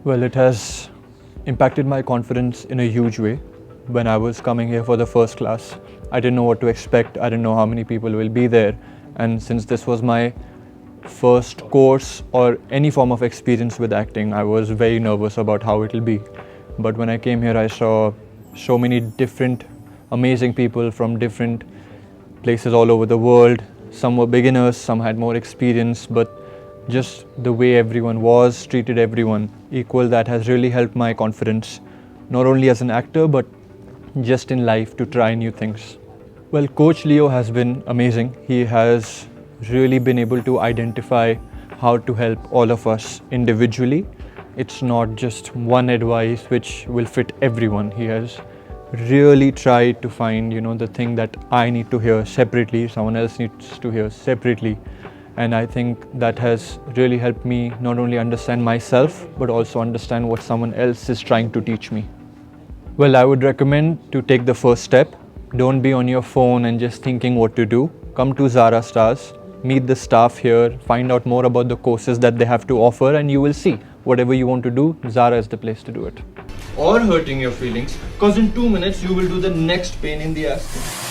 Well, it has impacted my confidence in a huge way. When I was coming here for the first class, I didn't know what to expect. I didn't know how many people will be there. And since this was my first course or any form of experience with acting, I was very nervous about how it will be. But when I came here, I saw so many different amazing people from different places all over the world. Some were beginners, some had more experience, but just the way everyone was, treated everyone equal, that has really helped my confidence, not only as an actor, but just in life to try new things. Well, Coach Leo has been amazing. He has really been able to identify how to help all of us individually. It's not just one advice which will fit everyone. He has really tried to find, the thing that I need to hear separately, someone else needs to hear separately. And I think that has really helped me not only understand myself, but also understand what someone else is trying to teach me. Well, I would recommend to take the first step. Don't be on your phone and just thinking what to do. Come to Zara Stars, meet the staff here, find out more about the courses that they have to offer, and you will see whatever you want to do, Zara is the place to do it. Or hurting your feelings, because in 2 minutes you will do the next pain in the ass.